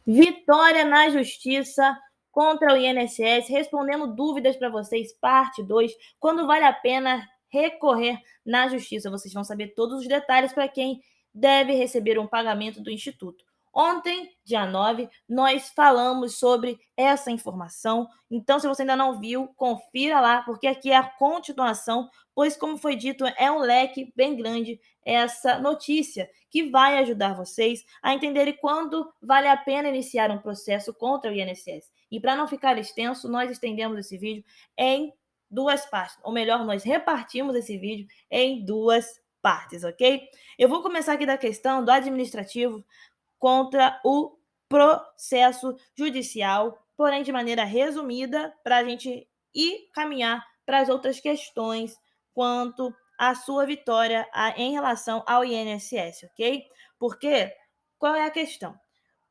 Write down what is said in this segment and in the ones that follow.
Vitória na Justiça contra o INSS, respondendo dúvidas para vocês, parte 2, quando vale a pena recorrer na Justiça. Vocês vão saber todos os detalhes para quem deve receber um pagamento do Instituto. Ontem, dia 9, nós falamos sobre essa informação. Então, se você ainda não viu, confira lá, porque aqui é a continuação, pois, como foi dito, é um leque bem grande essa notícia que vai ajudar vocês a entenderem quando vale a pena iniciar um processo contra o INSS. E para não ficar extenso, nós estendemos esse vídeo em duas partes, ou melhor, nós repartimos esse vídeo em duas partes, ok? Eu vou começar aqui da questão do administrativo contra o processo judicial, porém de maneira resumida, para a gente ir caminhar para as outras questões quanto à sua vitória em relação ao INSS, ok? Porque qual é a questão?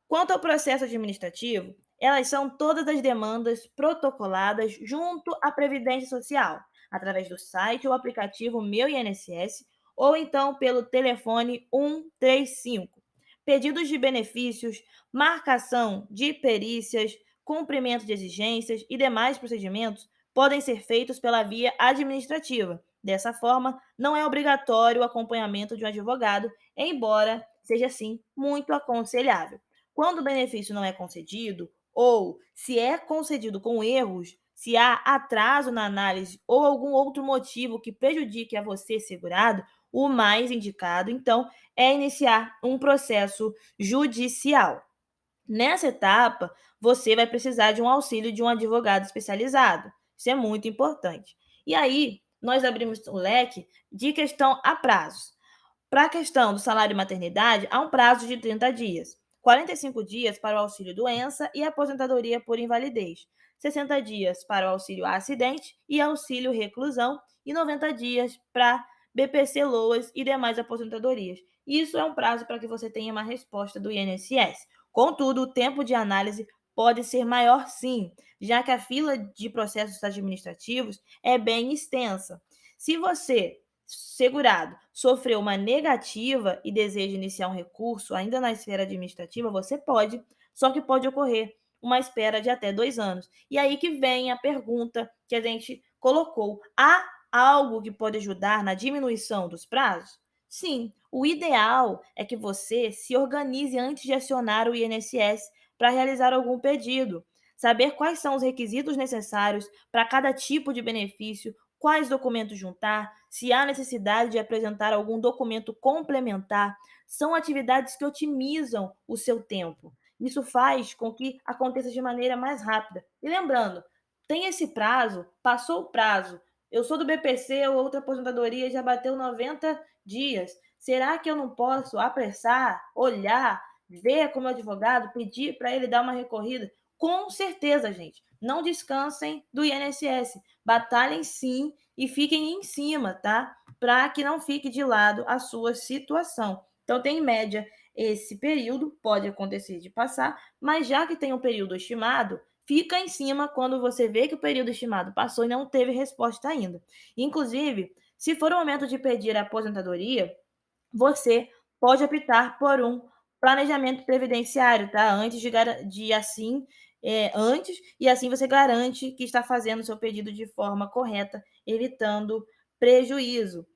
Quanto ao processo administrativo, elas são todas as demandas protocoladas junto à Previdência Social, através do site ou aplicativo Meu INSS, ou então pelo telefone 135. Pedidos de benefícios, marcação de perícias, cumprimento de exigências e demais procedimentos podem ser feitos pela via administrativa. Dessa forma, não é obrigatório o acompanhamento de um advogado, embora seja, sim, muito aconselhável. Quando o benefício não é concedido, ou se é concedido com erros, se há atraso na análise ou algum outro motivo que prejudique a você, segurado, o mais indicado, então, é iniciar um processo judicial. Nessa etapa, você vai precisar de um auxílio de um advogado especializado. Isso é muito importante. E aí, nós abrimos o leque de questão a prazos. Para a questão do salário maternidade, há um prazo de 30 dias. 45 dias para o auxílio doença e aposentadoria por invalidez. 60 dias para o auxílio acidente e auxílio reclusão. E 90 dias para BPC Loas e demais aposentadorias. Isso é um prazo para que você tenha uma resposta do INSS. Contudo, o tempo de análise pode ser maior sim, já que a fila de processos administrativos é bem extensa. Se você, segurado, sofreu uma negativa e deseja iniciar um recurso ainda na esfera administrativa, você pode, só que pode ocorrer uma espera de até 2 anos. E aí que vem a pergunta que a gente colocou. Há algo que pode ajudar na diminuição dos prazos? Sim, o ideal é que você se organize antes de acionar o INSS para realizar algum pedido. Saber quais são os requisitos necessários para cada tipo de benefício, quais documentos juntar, se há necessidade de apresentar algum documento complementar, são atividades que otimizam o seu tempo. Isso faz com que aconteça de maneira mais rápida. E lembrando, tem esse prazo, passou o prazo, eu sou do BPC ou outra aposentadoria já bateu 90 dias. Será que eu não posso apressar, olhar, ver como advogado, pedir para ele dar uma recorrida? Com certeza, gente. Não descansem do INSS. Batalhem sim e fiquem em cima, tá? Para que não fique de lado a sua situação. Então, tem em média esse período, pode acontecer de passar, mas já que tem um período estimado, fica em cima quando você vê que o período estimado passou e não teve resposta ainda. Inclusive, se for o momento de pedir a aposentadoria, você pode optar por um planejamento previdenciário, tá? Antes, e assim você garante que está fazendo o seu pedido de forma correta, evitando prejuízo.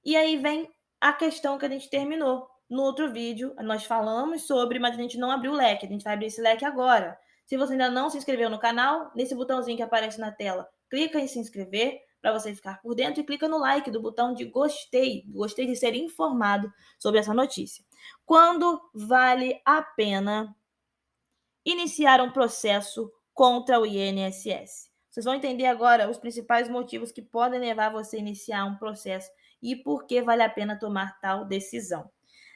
E aí vem a questão que a gente terminou. No outro vídeo, nós falamos sobre, mas a gente não abriu o leque. A gente vai abrir esse leque agora. Se você ainda não se inscreveu no canal, nesse botãozinho que aparece na tela, clica em se inscrever para você ficar por dentro e clica no like do botão de gostei. Gostei de ser informado sobre essa notícia. Quando vale a pena iniciar um processo contra o INSS? Vocês vão entender agora os principais motivos que podem levar você a iniciar um processo e por que vale a pena tomar tal decisão.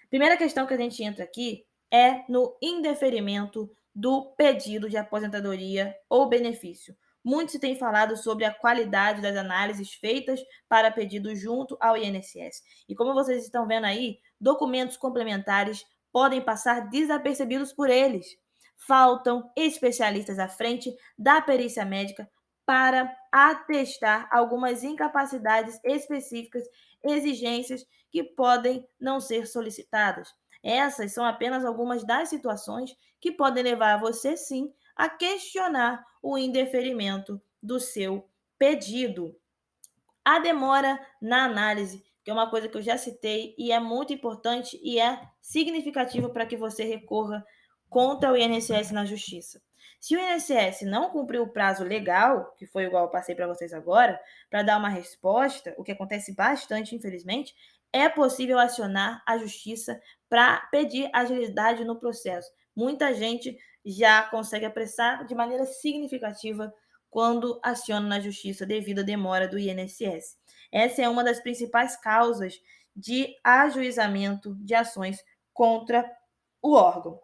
Primeira questão que a gente entra aqui é no indeferimento do pedido de aposentadoria ou benefício. Muito se tem falado sobre a qualidade das análises feitas para pedido junto ao INSS. E como vocês estão vendo aí, documentos complementares podem passar desapercebidos por eles. Faltam especialistas à frente da perícia médica para atestar algumas incapacidades específicas, exigências que podem não ser solicitadas. Essas são apenas algumas das situações que podem levar você, sim, a questionar o indeferimento do seu pedido. A demora na análise, que é uma coisa que eu já citei e é muito importante e é significativo para que você recorra contra o INSS na justiça. Se o INSS não cumprir o prazo legal, que foi igual eu passei para vocês agora, para dar uma resposta, o que acontece bastante, infelizmente, é possível acionar a justiça para pedir agilidade no processo. Muita gente já consegue apressar de maneira significativa quando aciona na justiça devido à demora do INSS. Essa é uma das principais causas de ajuizamento de ações contra o órgão.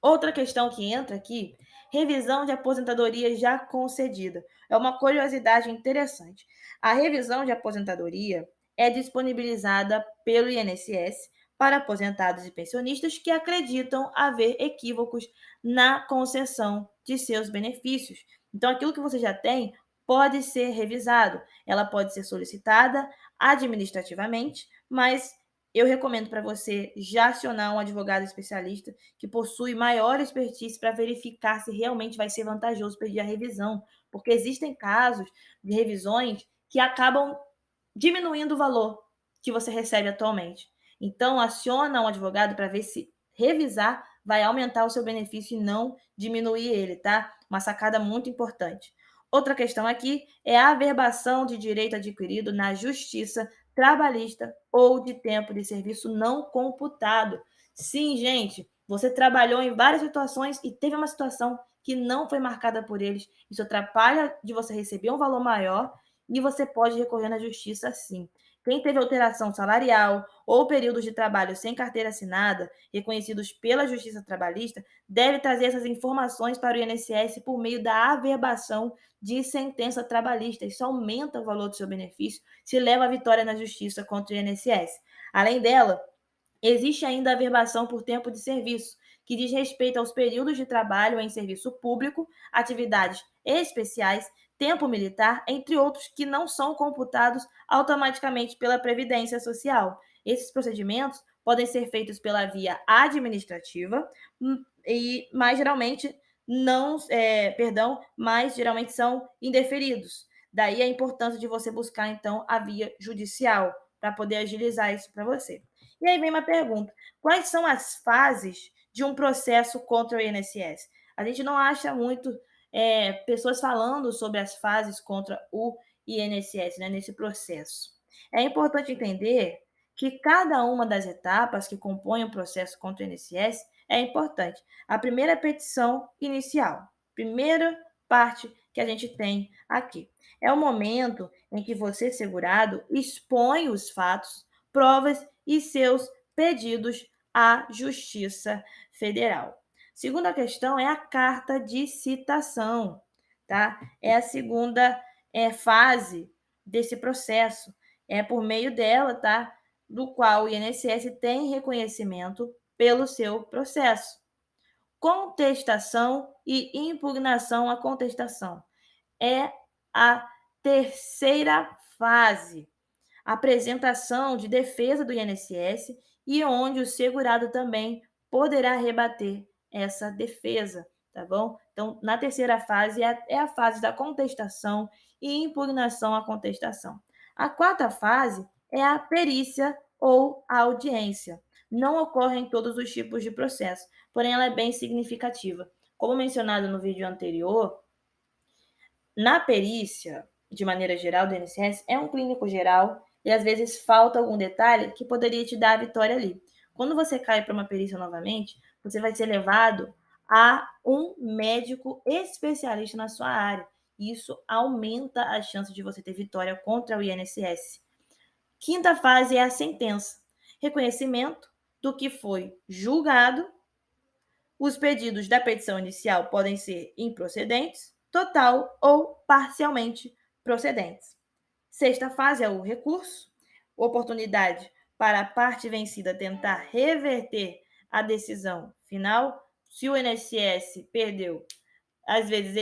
Outra questão que entra aqui, revisão de aposentadoria já concedida. É uma curiosidade interessante. A revisão de aposentadoria é disponibilizada pelo INSS para aposentados e pensionistas que acreditam haver equívocos na concessão de seus benefícios. Então, aquilo que você já tem pode ser revisado. Ela pode ser solicitada administrativamente, mas eu recomendo para você já acionar um advogado especialista que possui maior expertise para verificar se realmente vai ser vantajoso pedir a revisão, porque existem casos de revisões que acabam diminuindo o valor que você recebe atualmente. Então, aciona um advogado para ver se revisar vai aumentar o seu benefício e não diminuir ele, tá? Uma sacada muito importante. Outra questão aqui é a averbação de direito adquirido na justiça trabalhista ou de tempo de serviço não computado. Sim, gente, você trabalhou em várias situações e teve uma situação que não foi marcada por eles. Isso atrapalha de você receber um valor maior e você pode recorrer na justiça sim. Quem teve alteração salarial ou períodos de trabalho sem carteira assinada, reconhecidos pela Justiça Trabalhista, deve trazer essas informações para o INSS por meio da averbação de sentença trabalhista. Isso aumenta o valor do seu benefício, se leva à vitória na justiça contra o INSS. Além dela, existe ainda a averbação por tempo de serviço, que diz respeito aos períodos de trabalho em serviço público, atividades especiais, tempo militar, entre outros que não são computados automaticamente pela Previdência Social. Esses procedimentos podem ser feitos pela via administrativa, mas geralmente não, mas geralmente são indeferidos. Daí a importância de você buscar então a via judicial para poder agilizar isso para você. E aí vem uma pergunta: quais são as fases de um processo contra o INSS? A gente não acha muito pessoas falando sobre as fases contra o INSS, né, nesse processo. É importante entender que cada uma das etapas que compõem o processo contra o INSS é importante. A primeira petição inicial, primeira parte que a gente tem aqui, é o momento em que você, segurado, expõe os fatos, provas e seus pedidos à Justiça Federal. Segunda questão é a carta de citação, tá? É a segunda fase desse processo. É por meio dela, tá? Do qual o INSS tem reconhecimento pelo seu processo. Contestação e impugnação à contestação. É a terceira fase. Apresentação de defesa do INSS e onde o segurado também poderá rebater essa defesa, tá bom? Então, na terceira fase é a fase da contestação e impugnação à contestação. A quarta fase é a perícia ou a audiência. Não ocorre em todos os tipos de processo, porém ela é bem significativa. Como mencionado no vídeo anterior, na perícia, de maneira geral, do INSS, é um clínico geral e às vezes falta algum detalhe que poderia te dar a vitória ali. Quando você cai para uma perícia novamente, você vai ser levado a um médico especialista na sua área. Isso aumenta a chance de você ter vitória contra o INSS. Quinta fase é a sentença. Reconhecimento do que foi julgado. Os pedidos da petição inicial podem ser improcedentes, total ou parcialmente procedentes. Sexta fase é o recurso, oportunidade para a parte vencida tentar reverter a decisão final. Se o INSS perdeu, às vezes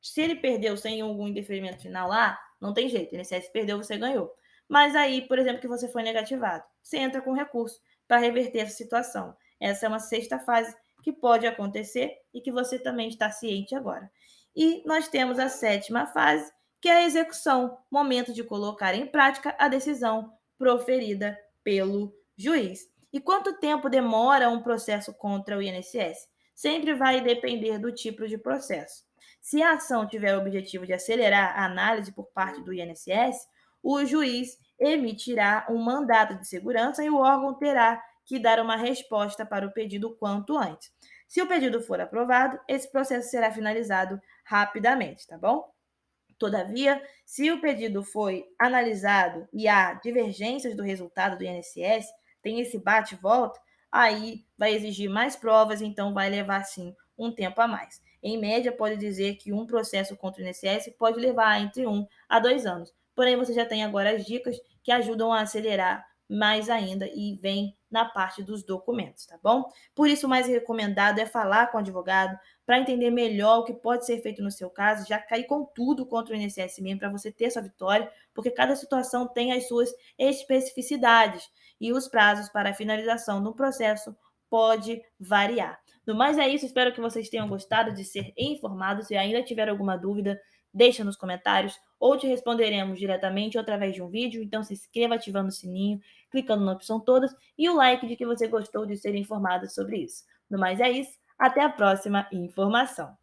se ele perdeu sem algum indeferimento final lá, não tem jeito, o INSS perdeu, você ganhou. Mas aí, por exemplo, que você foi negativado, você entra com recurso para reverter essa situação. Essa é uma sexta fase que pode acontecer e que você também está ciente agora. E nós temos a sétima fase, que é a execução, momento de colocar em prática a decisão proferida pelo juiz. E quanto tempo demora um processo contra o INSS? Sempre vai depender do tipo de processo. Se a ação tiver o objetivo de acelerar a análise por parte do INSS, o juiz emitirá um mandato de segurança e o órgão terá que dar uma resposta para o pedido quanto antes. Se o pedido for aprovado, esse processo será finalizado rapidamente, tá bom? Todavia, se o pedido foi analisado e há divergências do resultado do INSS, tem esse bate-volta, aí vai exigir mais provas, então vai levar sim um tempo a mais. Em média, pode dizer que um processo contra o INSS pode levar entre 1 a 2 anos. Porém, você já tem agora as dicas que ajudam a acelerar mais ainda e vem na parte dos documentos, tá bom? Por isso, o mais recomendado é falar com o advogado, para entender melhor o que pode ser feito no seu caso, já cair com tudo contra o INSS mesmo, para você ter sua vitória, porque cada situação tem as suas especificidades e os prazos para a finalização do processo pode variar. No mais é isso, espero que vocês tenham gostado de ser informados. Se ainda tiver alguma dúvida, deixa nos comentários ou te responderemos diretamente ou através de um vídeo. Então se inscreva ativando o sininho, clicando na opção todas e o like de que você gostou de ser informado sobre isso. No mais é isso. Até a próxima informação.